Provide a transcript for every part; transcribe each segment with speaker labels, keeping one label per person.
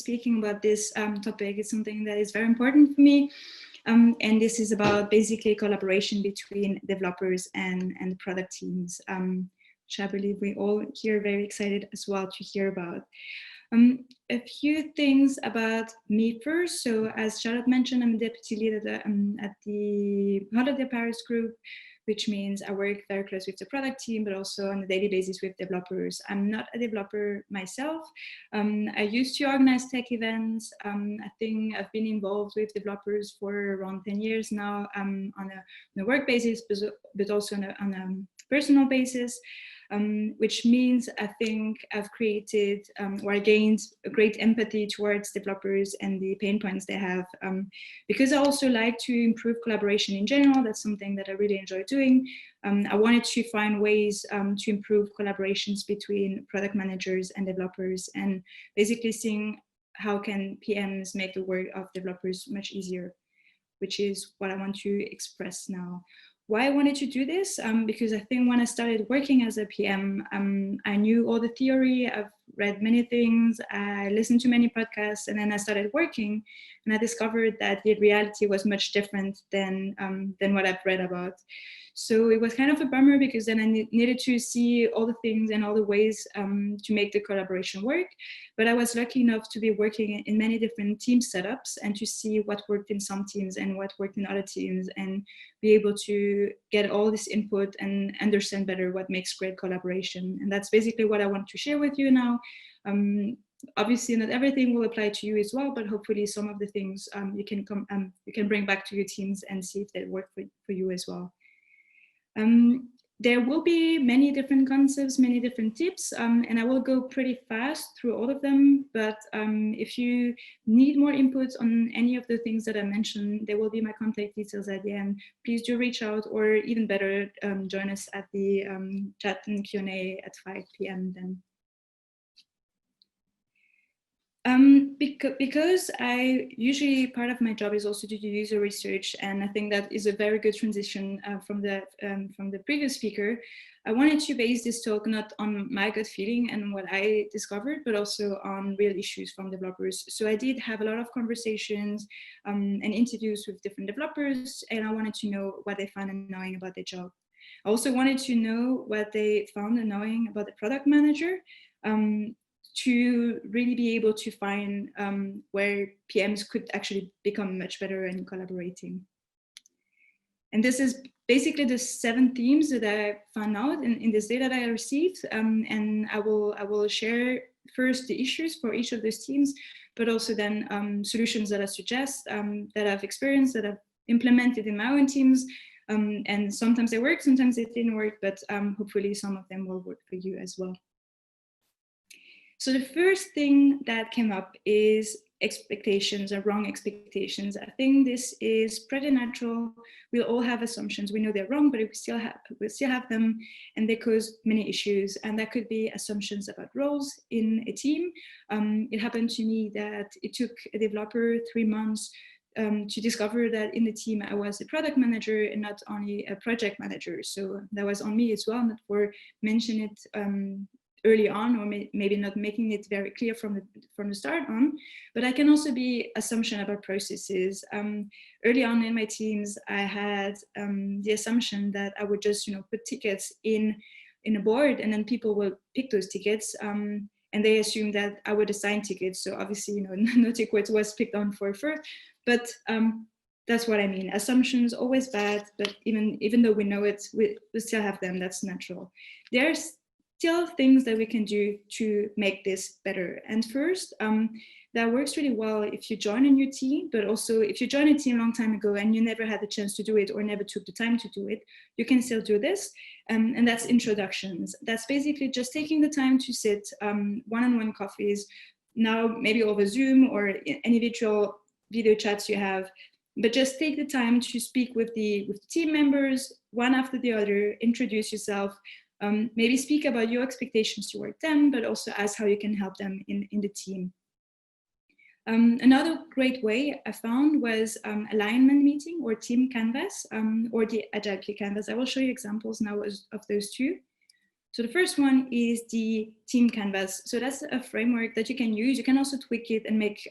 Speaker 1: speaking about this topic. It's something that is very important for me. And this is about basically collaboration between developers and product teams, which I believe we all here are very excited as well to hear about. A few things about me first. So as Charlotte mentioned, I'm a deputy lead at the Holiday Paris group, which means I work very close with the product team, but also on a daily basis with developers. I'm not a developer myself. I used to organize tech events. I think I've been involved with developers for around 10 years now on a work basis, but also on a personal basis. Which means I think I've created or I gained a great empathy towards developers and the pain points they have. Because I also like to improve collaboration in general. That's something that I really enjoy doing. I wanted to find ways to improve collaborations between product managers and developers, and basically seeing how can PMs make the work of developers much easier, which is what I want to express now. Why I wanted to do this? Because I think when I started working as a PM, I knew all the theory, I've read many things, I listened to many podcasts, and then I started working, and I discovered that the reality was much different than what I've read about. So it was kind of a bummer, because then I needed to see all the things and all the ways to make the collaboration work. But I was lucky enough to be working in many different team setups and to see what worked in some teams and what worked in other teams, and be able to get all this input and understand better what makes great collaboration. And that's basically what I want to share with you now. Obviously, not everything will apply to you as well, but hopefully some of the things you can bring back to your teams and see if they work for you as well. There will be many different concepts, many different tips, and I will go pretty fast through all of them. But if you need more input on any of the things that I mentioned, there will be my contact details at the end. Please do reach out, or even better, join us at the chat and Q&A at 5 p.m. then. Because I usually, part of my job is also to do user research, and I think that is a very good transition from the previous speaker. I wanted to base this talk not on my gut feeling and what I discovered, but also on real issues from developers. So I did have a lot of conversations and interviews with different developers, and I wanted to know what they found annoying about their job. I also wanted to know what they found annoying about the product manager, to really be able to find where PMs could actually become much better in collaborating. And this is basically the 7 themes that I found out in this data that I received. And I will share first the issues for each of those teams, but also then solutions that I suggest, that I've experienced, that I've implemented in my own teams. And sometimes they work, sometimes they didn't work, but hopefully some of them will work for you as well. So the first thing that came up is expectations or wrong expectations. I think this is pretty natural. We all have assumptions. We know they're wrong, but we still have them, and they cause many issues. And that could be assumptions about roles in a team. It happened to me that it took a developer 3 months to discover that in the team I was a product manager and not only a project manager. So that was on me as well, not for mentioning it early on, or maybe not making it very clear from the start on. But I can also be assumption about processes. Early on in my teams, I had the assumption that I would just put tickets in a board, and then people will pick those tickets, and they assumed that I would assign tickets. So obviously no ticket was picked on for first, but that's what I mean. Assumptions always bad, but even though we know it, we still have them. That's natural. There's still things that we can do to make this better. And first, that works really well if you join a new team, but also if you join a team a long time ago and you never had the chance to do it or never took the time to do it, you can still do this. And that's introductions. That's basically just taking the time to sit one-on-one coffees, now maybe over Zoom or any virtual video chats you have, but just take the time to speak with the team members, one after the other, introduce yourself, maybe speak about your expectations toward them, but also ask how you can help them in the team. Another great way I found was alignment meeting or team canvas, or the agile canvas. I will show you examples now of those two. So the first one is the team canvas. So that's a framework that you can use. You can also tweak it and make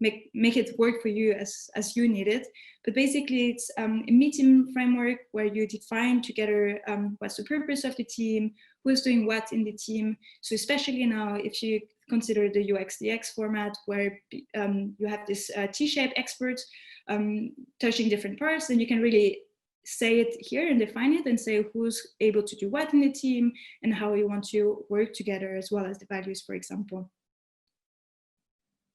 Speaker 1: it work for you as you need it. But basically, it's a meeting framework where you define together what's the purpose of the team, who's doing what in the team. So especially now, if you consider the UXDX format where you have this T-shaped experts touching different parts, then you can really say it here and define it and say who's able to do what in the team and how you want to work together, as well as the values, for example.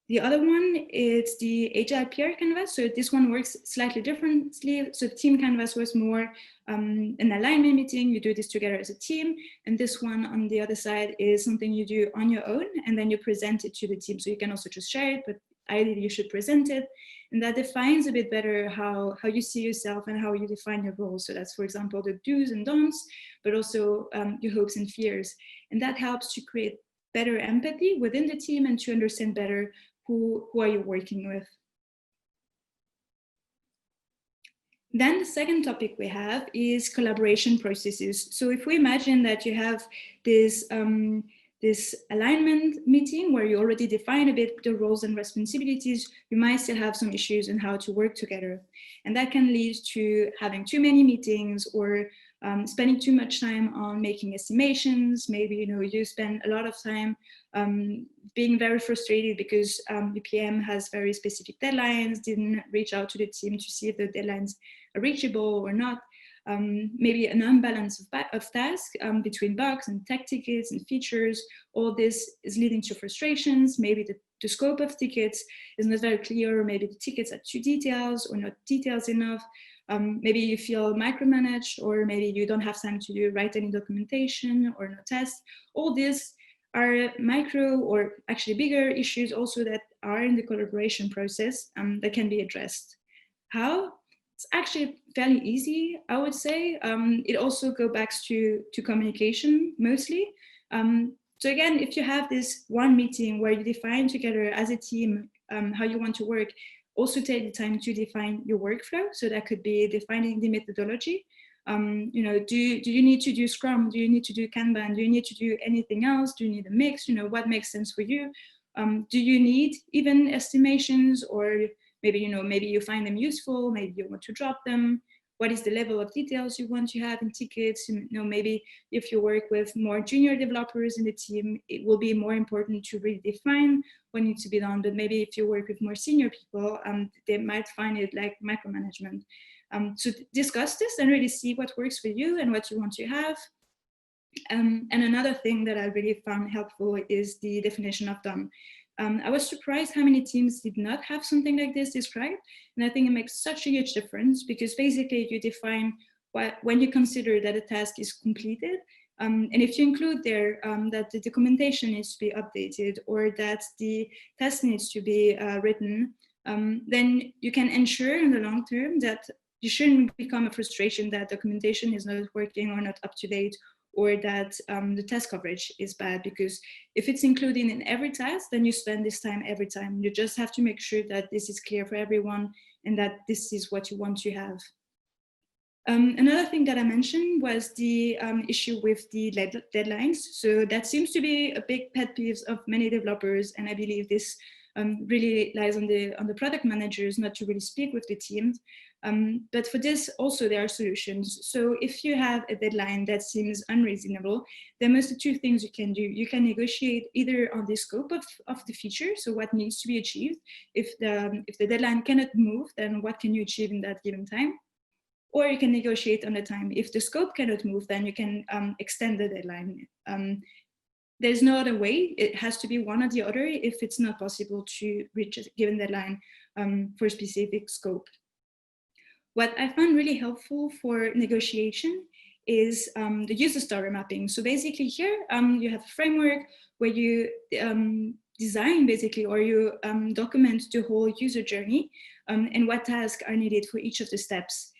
Speaker 1: The other one is the Agile PR canvas. So this one works slightly differently. So team canvas was more an alignment meeting. You do this together as a team. And this one on the other side is something you do on your own, and then you present it to the team. So you can also just share it, but ideally you should present it. And that defines a bit better how you see yourself and how you define your goals. So that's, for example, the do's and don'ts, but also your hopes and fears. And that helps to create better empathy within the team and to understand better who are you working with. Then the second topic we have is collaboration processes. So if we imagine that you have this this alignment meeting where you already define a bit the roles and responsibilities, you might still have some issues on how to work together. And that can lead to having too many meetings or spending too much time on making estimations. Maybe you spend a lot of time being very frustrated because the PM has very specific deadlines, didn't reach out to the team to see if the deadlines are reachable or not. Maybe an unbalance of tasks between bugs and tech tickets and features. All this is leading to frustrations. Maybe the scope of tickets is not very clear, or maybe the tickets are too detailed or not detailed enough. Maybe you feel micromanaged, or maybe you don't have time to write any documentation or no tests. All these are micro or actually bigger issues also that are in the collaboration process that can be addressed. How? It's actually fairly easy, I would say. It also goes back to communication mostly. So again, if you have this one meeting where you define together as a team how you want to work, also take the time to define your workflow. So that could be defining the methodology. Do you need to do Scrum? Do you need to do Kanban? Do you need to do anything else? Do you need a mix? What makes sense for you? Do you need even estimations, or maybe you find them useful, maybe you want to drop them? What is the level of details you want to have in tickets? Maybe if you work with more junior developers in the team, it will be more important to really define what needs to be done. But maybe if you work with more senior people, they might find it like micromanagement. So discuss this and really see what works for you and what you want to have. And another thing that I really found helpful is the definition of done. I was surprised how many teams did not have something like this described. And I think it makes such a huge difference, because basically you define when you consider that a task is completed. And if you include there that the documentation needs to be updated, or that the test needs to be written, then you can ensure in the long term that you shouldn't become a frustration that documentation is not working or not up to date, or that the test coverage is bad. Because if it's included in every task, then you spend this time every time. You just have to make sure that this is clear for everyone and that this is what you want to have. Another thing that I mentioned was the issue with the deadlines. So that seems to be a big pet peeve of many developers, and I believe this really lies on the product managers not to really speak with the teams. But for this also there are solutions. So if you have a deadline that seems unreasonable, there must be two things you can do. You can negotiate either on the scope of the feature, so what needs to be achieved. If the deadline cannot move, then what can you achieve in that given time? Or you can negotiate on the time. If the scope cannot move, then you can extend the deadline. There's no other way. It has to be one or the other if it's not possible to reach a given deadline for a specific scope. What I found really helpful for negotiation is the user story mapping. So basically here you have a framework where you design basically, or you document the whole user journey and what tasks are needed for each of the steps.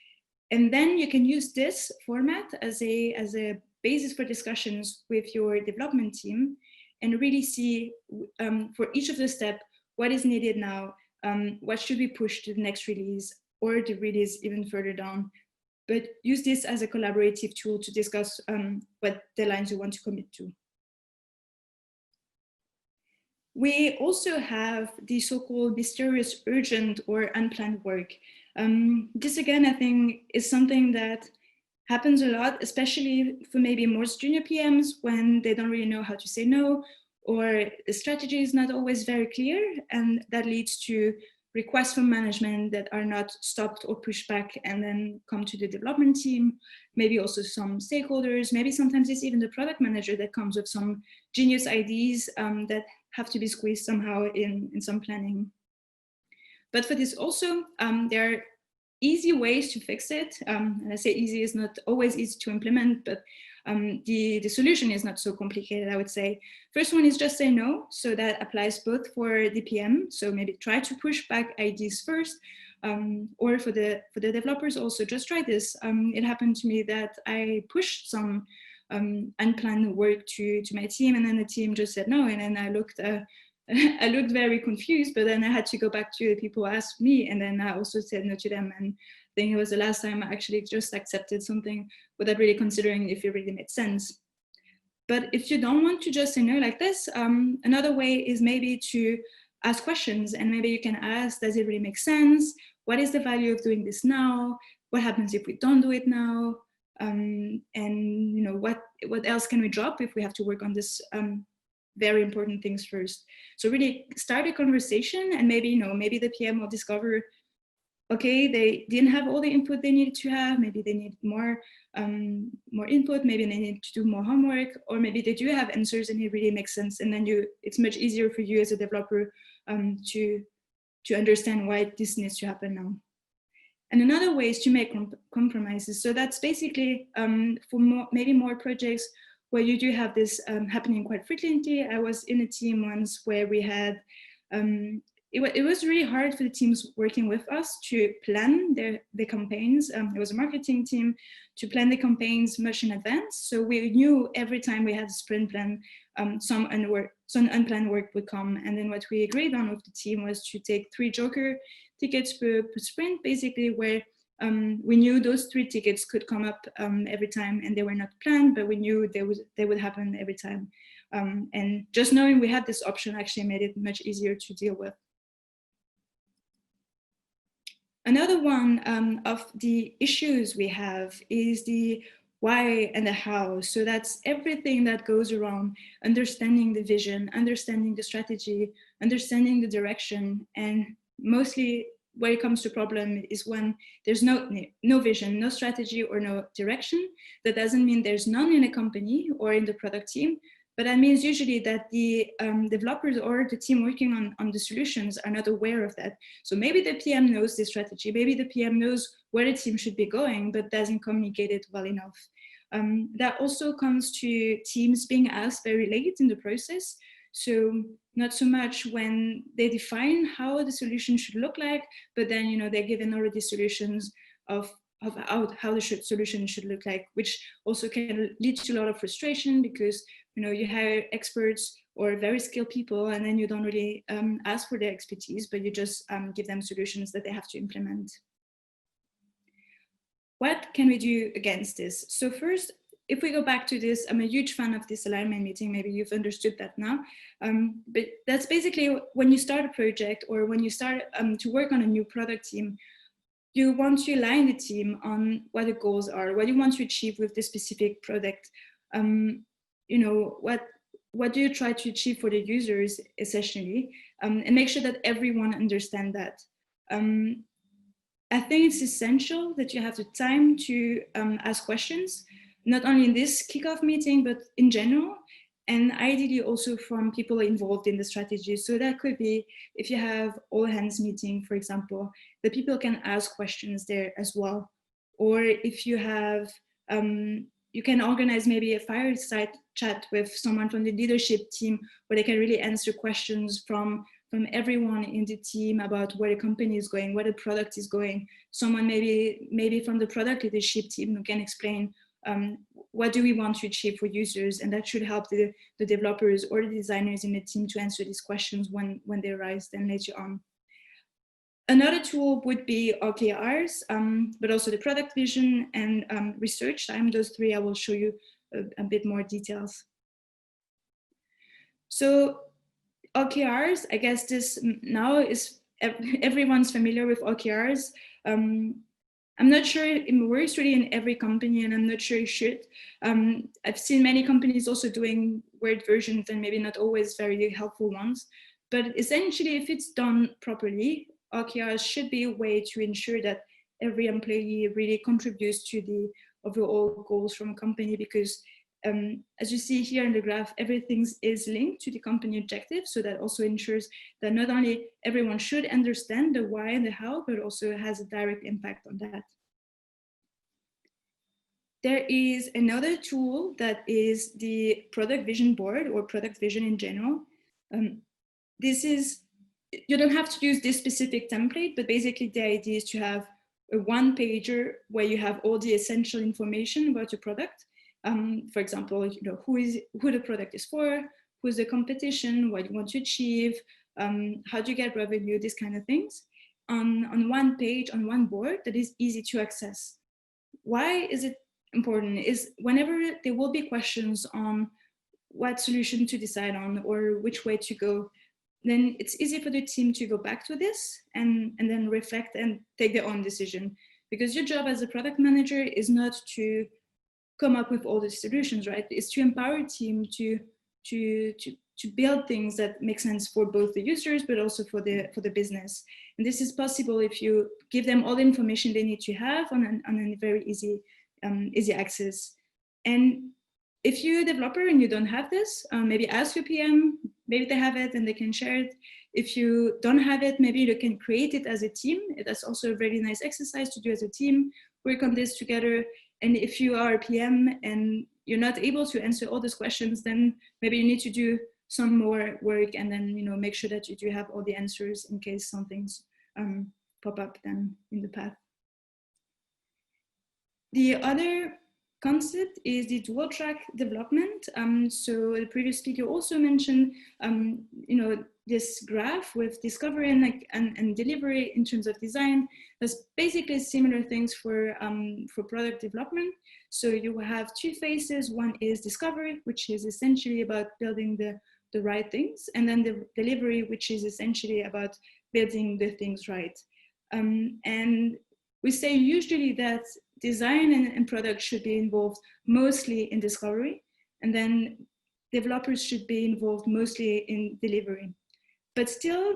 Speaker 1: And then you can use this format as a basis for discussions with your development team, and really see for each of the steps what is needed now, what should be pushed to the next release or the release even further down. but use this as a collaborative tool to discuss what deadlines you want to commit to. We also have the so-called mysterious, urgent, or unplanned work. This again, I think, is something that happens a lot, especially for maybe more junior PMs when they don't really know how to say no, or the strategy is not always very clear, and that leads to requests from management that are not stopped or pushed back and then come to the development team, maybe also some stakeholders, maybe sometimes it's even the product manager that comes with some genius ideas that have to be squeezed somehow in some planning. But for this also, there are easy ways to fix it. And I say easy is not always easy to implement, but the solution is not so complicated, I would say. First one is just say no. So that applies both for the PM. So maybe try to push back ideas first, or for the developers also, just try this. It happened to me that I pushed some unplanned work to my team, and then the team just said no, and then I looked I looked very confused, but then I had to go back to the people who asked me, and then I also said no to them. And I think it was the last time I actually just accepted something without really considering if it really made sense. But if you don't want to just say no like this, another way is maybe to ask questions, and maybe you can ask, does it really make sense? What is the value of doing this now? What happens if we don't do it now? And you know, what else can we drop if we have to work on this very important things first? So really start a conversation, and maybe, you know, maybe the PM will discover, okay, they didn't have all the input they needed to have. Maybe they need more input. Maybe they need to do more homework, or maybe they do have answers and it really makes sense. And then it's much easier for you as a developer to understand why this needs to happen now. And another way is to make compromises. So that's basically for maybe more projects where you do have this happening quite frequently. I was in a team once where we had, it was really hard for the teams working with us to plan their campaigns. It was a marketing team to plan the campaigns much in advance. So we knew every time we had a sprint plan, some unplanned work would come. And then what we agreed on with the team was to take 3 Joker tickets per sprint, basically, where we knew those 3 tickets could come up every time, and they were not planned, but we knew they would happen every time. And just knowing we had this option actually made it much easier to deal with. Another one of the issues we have is the why and the how. So that's everything that goes around understanding the vision, understanding the strategy, understanding the direction, and mostly where it comes to problem is when there's no vision, no strategy, or no direction. That doesn't mean there's none in a company or in the product team, but that means usually that the developers or the team working on the solutions are not aware of that. So maybe the PM knows the strategy, maybe the PM knows where the team should be going, but doesn't communicate it well enough. That also comes to teams being asked very late in the process. So not so much when they define how the solution should look like, but then, you know, they're given already solutions of how the solution should look like, which also can lead to a lot of frustration because, you know, you hire experts or very skilled people, and then you don't really ask for their expertise, but you just give them solutions that they have to implement. What can we do against this? So first, if we go back to this, I'm a huge fan of this alignment meeting. Maybe you've understood that now. But that's basically when you start a project or when you start to work on a new product team, you want to align the team on what the goals are, what you want to achieve with the specific product. You know, what do you try to achieve for the users, essentially, and make sure that everyone understands that. I think it's essential that you have the time to ask questions, not only in this kickoff meeting, but in general, and ideally also from people involved in the strategy. So that could be if you have all hands meeting, for example, the people can ask questions there as well. Or if you have, you can organize maybe a fireside chat with someone from the leadership team where they can really answer questions from everyone in the team about where the company is going, where the product is going. Someone maybe from the product leadership team who can explain what do we want to achieve for users, and that should help the developers or the designers in the team to answer these questions when they arise then later on. Another tool would be OKRs, but also the product vision and research time. Those three, I will show you a bit more details. So OKRs, I guess this now is, everyone's familiar with OKRs. I'm not sure it works really in every company, and I'm not sure it should. I've seen many companies also doing Word versions and maybe not always very helpful ones. But essentially, if it's done properly, OKRs should be a way to ensure that every employee really contributes to the overall goals from a company, because as you see here in the graph, everything is linked to the company objective. So that also ensures that not only everyone should understand the why and the how, but also has a direct impact on that. There is another tool that is the product vision board, or product vision in general. This is, you don't have to use this specific template, but basically the idea is to have a one pager where you have all the essential information about your product. For example, who the product is for, who's the competition, what you want to achieve, how do you get revenue, these kind of things, on one page, on one board that is easy to access. Why is it important? Is whenever there will be questions on what solution to decide on or which way to go, then it's easy for the team to go back to this and then reflect and take their own decision. Because your job as a product manager is not to come up with all the solutions, right? It's to empower a team to build things that make sense for both the users, but also for the business. And this is possible if you give them all the information they need to have on a very easy access. And if you're a developer and you don't have this, maybe ask your PM, maybe they have it and they can share it. If you don't have it, maybe you can create it as a team. That's also a very nice exercise to do as a team, work on this together. And if you are a PM and you're not able to answer all these questions, then maybe you need to do some more work and then make sure that you do have all the answers in case some things pop up then in the path. The other concept is the dual track development. So the previous speaker also mentioned, this graph with discovery and delivery in terms of design. There's basically similar things for product development. So you have two phases. One is discovery, which is essentially about building the right things, and then the delivery, which is essentially about building the things right. And we say usually that design and product should be involved mostly in discovery, and then developers should be involved mostly in delivery. But still,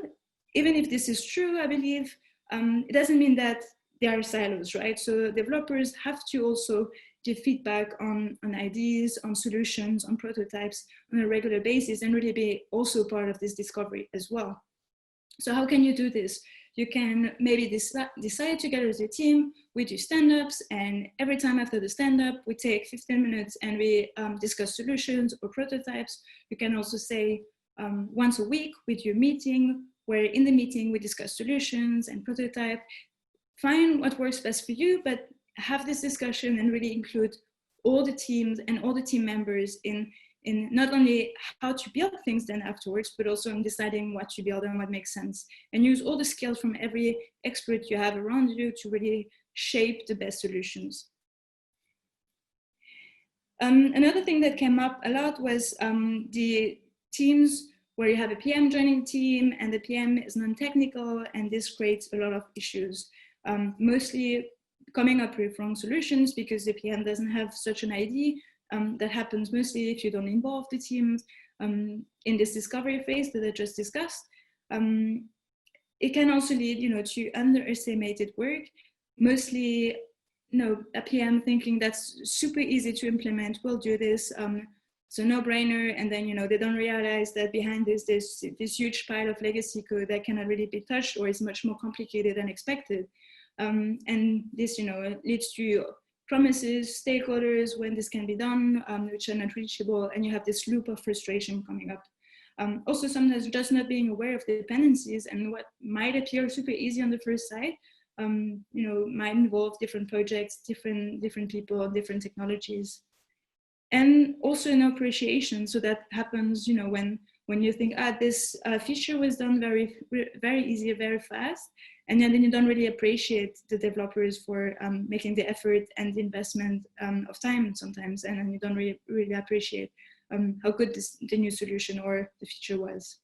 Speaker 1: even if this is true, I believe, it doesn't mean that there are silos, right? So developers have to also give feedback on ideas, on solutions, on prototypes on a regular basis, and really be also part of this discovery as well. So how can you do this? You can maybe decide together as a team, we do stand-ups, and every time after the stand-up, we take 15 minutes and we discuss solutions or prototypes. You can also say once a week we do a meeting, where in the meeting we discuss solutions and prototype. Find what works best for you, but have this discussion and really include all the teams and all the team members in not only how to build things then afterwards, but also in deciding what to build and what makes sense. And use all the skills from every expert you have around you to really shape the best solutions. Another thing that came up a lot was the teams where you have a PM joining the team and the PM is non-technical, and this creates a lot of issues. Mostly coming up with wrong solutions because the PM doesn't have such an idea. That happens mostly if you don't involve the teams in this discovery phase that I just discussed. It can also lead, to underestimated work. Mostly, a PM thinking that's super easy to implement, we'll do this, so no-brainer, and then they don't realize that behind this huge pile of legacy code that cannot really be touched or is much more complicated than expected. And this, leads to promises, stakeholders, when this can be done, which are not reachable, and you have this loop of frustration coming up. Also, sometimes just not being aware of the dependencies and what might appear super easy on the first sight, might involve different projects, different people, different technologies. And also no appreciation. So that happens, when when you think, this feature was done very easy, very fast, and then you don't really appreciate the developers for making the effort and the investment of time sometimes, and then you don't really appreciate how good the new solution or the feature was.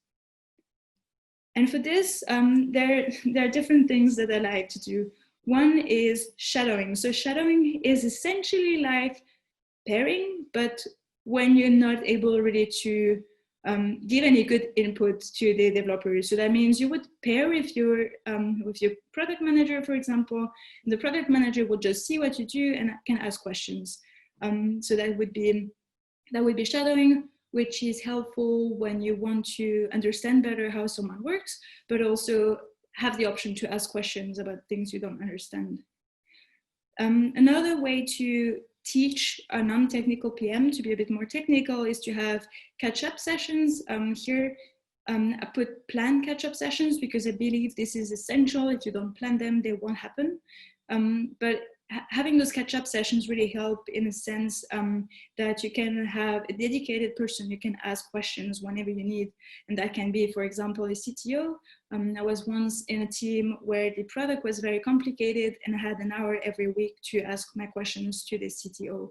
Speaker 1: And for this, there are different things that I like to do. One is shadowing. So shadowing is essentially like pairing, but when you're not able really to give any good input to the developers. So that means you would pair with your product manager, for example, and the product manager will just see what you do and can ask questions. So that would be shadowing, which is helpful when you want to understand better how someone works, but also have the option to ask questions about things you don't understand. Another way to teach a non-technical PM to be a bit more technical is to have catch-up sessions. Here, I put planned catch-up sessions because I believe this is essential. If you don't plan them, they won't happen. But having those catch-up sessions really help in a sense that you can have a dedicated person you can ask questions whenever you need. And that can be, for example, a CTO. I was once in a team where the product was very complicated and I had an hour every week to ask my questions to the CTO.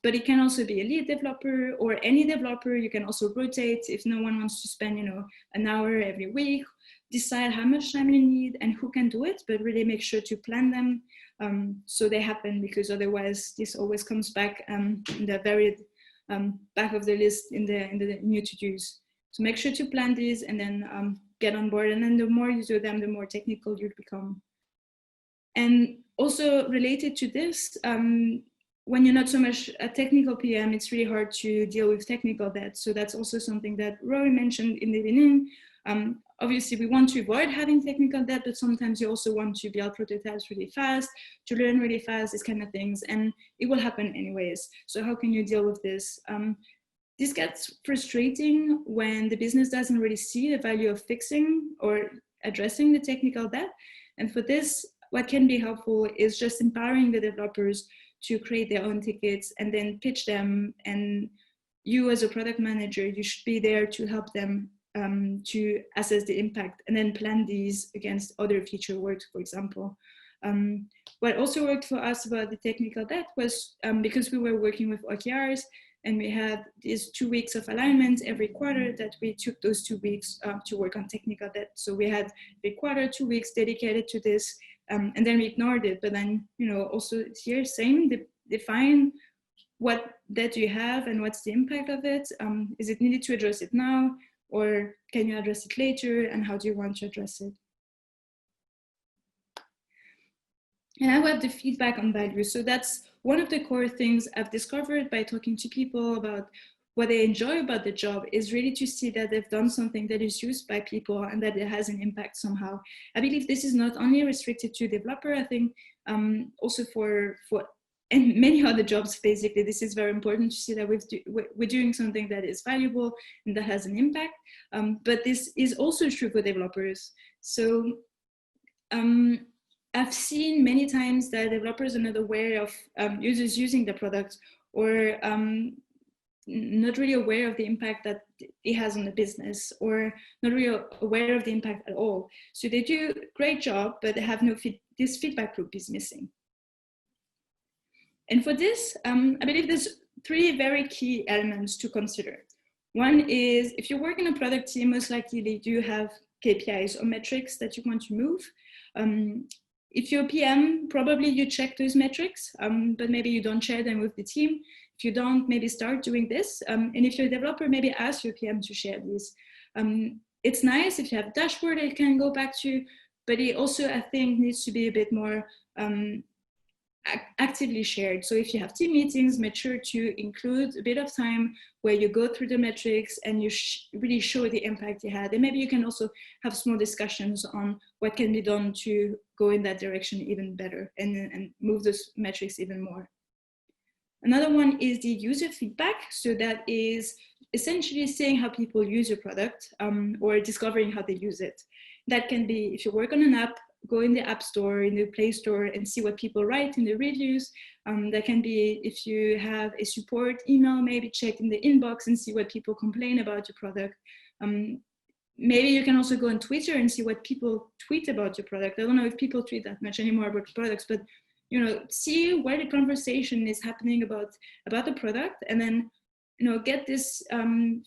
Speaker 1: But it can also be a lead developer or any developer. You can also rotate if no one wants to spend, an hour every week. Decide how much time you need and who can do it, but really make sure to plan them so they happen, because otherwise this always comes back in the very back of the list in the new to-dos. So make sure to plan these and then get on board. And then the more you do them, the more technical you become. And also related to this, when you're not so much a technical PM, it's really hard to deal with technical debt. So that's also something that Rory mentioned in the beginning. Obviously, we want to avoid having technical debt, but sometimes you also want to build prototypes really fast, to learn really fast, these kind of things, and it will happen anyways. So how can you deal with this? This gets frustrating when the business doesn't really see the value of fixing or addressing the technical debt. And for this, what can be helpful is just empowering the developers to create their own tickets and then pitch them. And you as a product manager, you should be there to help them to assess the impact and then plan these against other feature work, for example. What also worked for us about the technical debt was because we were working with OKRs and we had these 2 weeks of alignment every quarter, that we took those 2 weeks to work on technical debt. So we had every quarter 2 weeks dedicated to this, and then we ignored it. But then, also here, same, define what debt you have and what's the impact of it. Is it needed to address it now? Or can you address it later, and how do you want to address it? And I have the feedback on value. So that's one of the core things I've discovered by talking to people about what they enjoy about the job, is really to see that they've done something that is used by people and that it has an impact somehow. I believe this is not only restricted to developer, I think also for and many other jobs, basically, this is very important to see that we're doing something that is valuable and that has an impact. But this is also true for developers. So I've seen many times that developers are not aware of users using the product, or not really aware of the impact that it has on the business, or not really aware of the impact at all. So they do a great job, but they have this feedback loop is missing. And for this, I believe there's 3 very key elements to consider. One is, if you work in a product team, most likely they do have KPIs or metrics that you want to move. If you're a PM, probably you check those metrics, but maybe you don't share them with the team. If you don't, maybe start doing this. And if you're a developer, maybe ask your PM to share these. It's nice if you have a dashboard that you can go back to, but it also, I think, needs to be a bit more actively shared. So if you have team meetings, make sure to include a bit of time where you go through the metrics and you really show the impact you had. And maybe you can also have small discussions on what can be done to go in that direction even better and move those metrics even more. Another one is the user feedback. So that is essentially seeing how people use your product or discovering how they use it. That can be, if you work on an app, go in the App Store, in the Play Store, and see what people write in the reviews. That can be, if you have a support email, maybe check in the inbox and see what people complain about your product. Maybe you can also go on Twitter and see what people tweet about your product. I don't know if people tweet that much anymore about products, but you know, see where the conversation is happening about the product, and then you know, get this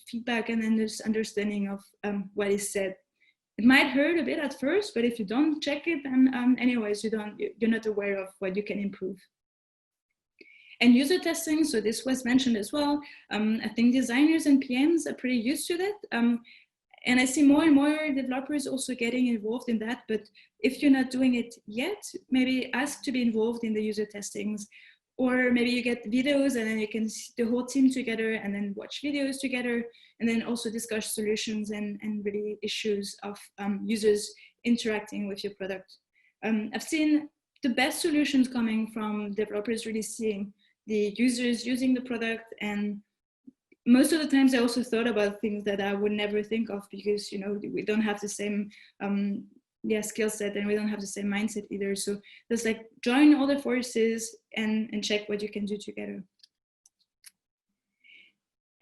Speaker 1: feedback and then this understanding of what is said. It might hurt a bit at first, but if you don't check it, then anyways, you're not aware of what you can improve. And user testing, so this was mentioned as well. I think designers and PMs are pretty used to that. And I see more and more developers also getting involved in that. But if you're not doing it yet, maybe ask to be involved in the user testings. Or maybe you get videos and then you can see the whole team together and then watch videos together, and then also discuss solutions and really issues of users interacting with your product. I've seen the best solutions coming from developers really seeing the users using the product, and most of the times I also thought about things that I would never think of, because you know, we don't have the same skill set, and we don't have the same mindset either. So just like join all the forces and check what you can do together.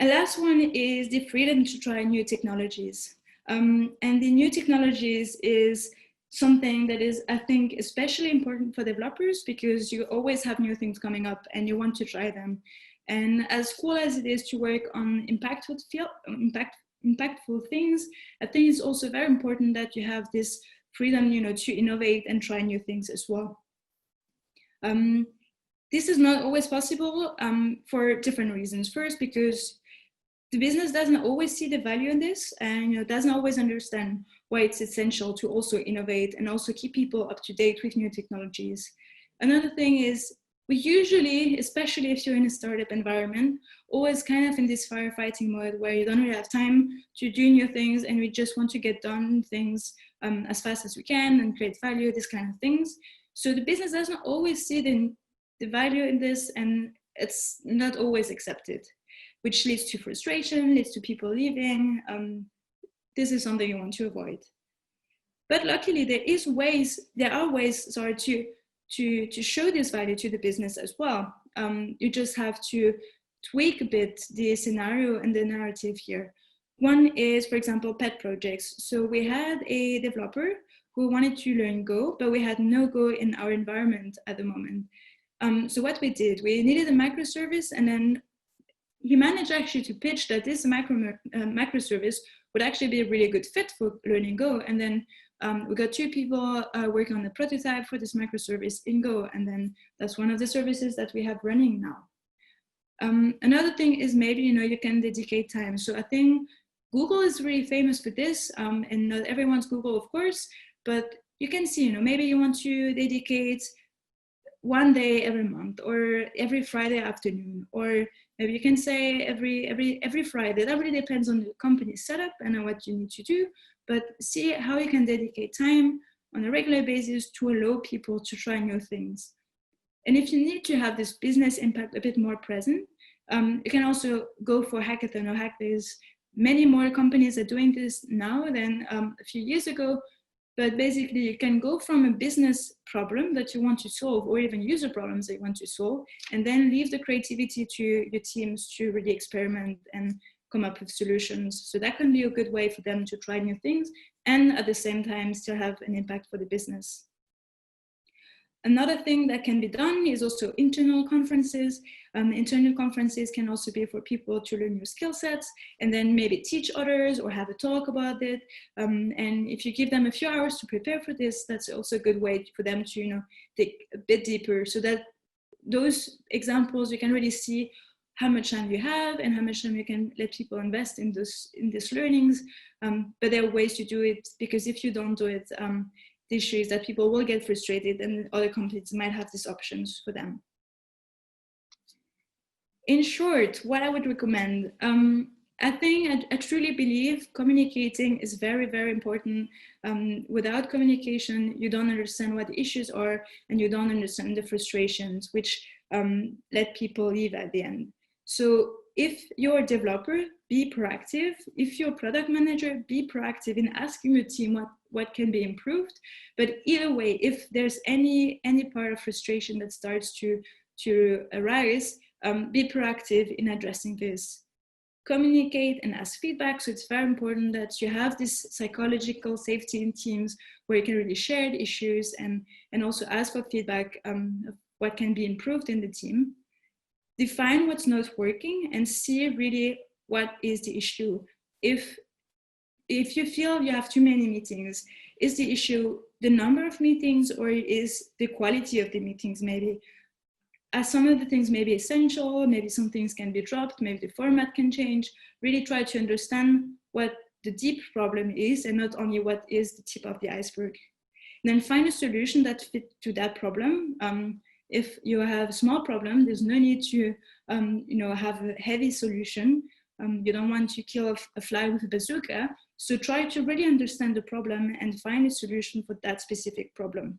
Speaker 1: And last one is the freedom to try new technologies. And the new technologies is something that is, I think, especially important for developers, because you always have new things coming up and you want to try them. And as cool as it is to work on impactful things, I think it's also very important that you have this freedom, you know, to innovate and try new things as well. This is not always possible for different reasons. First, because the business doesn't always see the value in this, and you know, doesn't always understand why it's essential to also innovate and also keep people up to date with new technologies. Another thing is, we usually, especially if you're in a startup environment, always kind of in this firefighting mode where you don't really have time to do new things, and we just want to get done things as fast as we can and create value, this kind of things. So the business doesn't always see the value in this, and it's not always accepted, which leads to frustration, leads to people leaving. This is something you want to avoid. But luckily, there are ways to show this value to the business as well. You just have to tweak a bit the scenario and the narrative here. One is, for example, pet projects. So we had a developer who wanted to learn Go, but we had no Go in our environment at the moment. So what we did, we needed a microservice, and then he managed actually to pitch that this microservice would actually be a really good fit for learning Go. And then we got 2 people working on the prototype for this microservice in Go, and then that's one of the services that we have running now. Another thing is, maybe you can dedicate time. So I think Google is really famous for this, and not everyone's Google, of course, but you can see, maybe you want to dedicate one day every month, or every Friday afternoon, or maybe you can say every Friday. That really depends on the company's setup and on what you need to do, but see how you can dedicate time on a regular basis to allow people to try new things. And if you need to have this business impact a bit more present, you can also go for hackathon or hack days. Many more companies are doing this now than a few years ago, but basically you can go from a business problem that you want to solve, or even user problems that you want to solve, and then leave the creativity to your teams to really experiment and come up with solutions. So that can be a good way for them to try new things and at the same time still have an impact for the business. Another thing that can be done is also internal conferences. Internal conferences can also be for people to learn new skill sets and then maybe teach others or have a talk about it. And if you give them a few hours to prepare for this, that's also a good way for them to dig a bit deeper. So that those examples, you can really see how much time you have and how much time you can let people invest in these learnings. But there are ways to do it, because if you don't do it, the issue is that people will get frustrated and other companies might have these options for them. In short, what I would recommend, I think I truly believe communicating is very, very important. Without communication, you don't understand what the issues are and you don't understand the frustrations, which let people leave at the end. So if you're a developer, be proactive. If you're a product manager, be proactive in asking your team what can be improved. But either way, if there's any part of frustration that starts to arise, be proactive in addressing this. Communicate and ask feedback. So it's very important that you have this psychological safety in teams where you can really share the issues and also ask for feedback of what can be improved in the team. Define what's not working and see really what is the issue. If you feel you have too many meetings, is the issue the number of meetings or is the quality of the meetings maybe? As some of the things may be essential, maybe some things can be dropped, maybe the format can change. Really try to understand what the deep problem is and not only what is the tip of the iceberg. And then find a solution that fits to that problem. If you have a small problem, there's no need to have a heavy solution. You don't want to kill a fly with a bazooka. So try to really understand the problem and find a solution for that specific problem.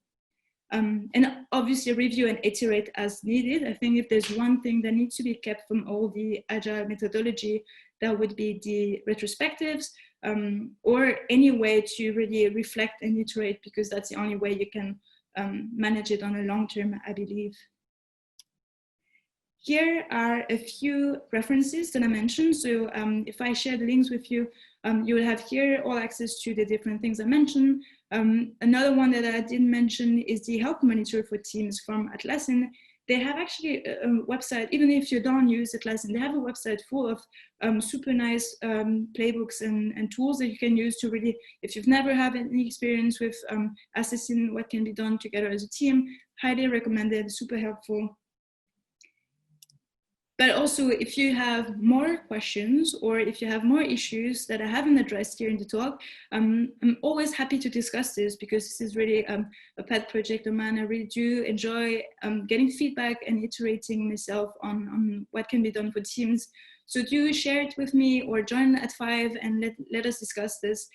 Speaker 1: And obviously review and iterate as needed. I think if there's one thing that needs to be kept from all the agile methodology, that would be the retrospectives or any way to really reflect and iterate, because that's the only way you can manage it on a long term, I believe. Here are a few references that I mentioned. So if I share the links with you, you will have here all access to the different things I mentioned. Another one that I didn't mention is the Health Monitor for Teams from Atlassian. They have actually a website, even if you don't use Atlassian, they have a website full of super nice playbooks and tools that you can use to really, if you've never had any experience with assessing what can be done together as a team, highly recommended, super helpful. But also, if you have more questions or if you have more issues that I haven't addressed here in the talk, I'm always happy to discuss this, because this is really a pet project of mine. I really do enjoy getting feedback and iterating myself on what can be done for teams. So do share it with me or join at 5 and let us discuss this.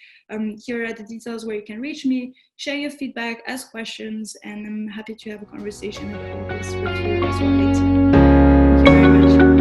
Speaker 1: Here are the details where you can reach me, share your feedback, ask questions, and I'm happy to have a conversation about this with you as well later. Thank you very much.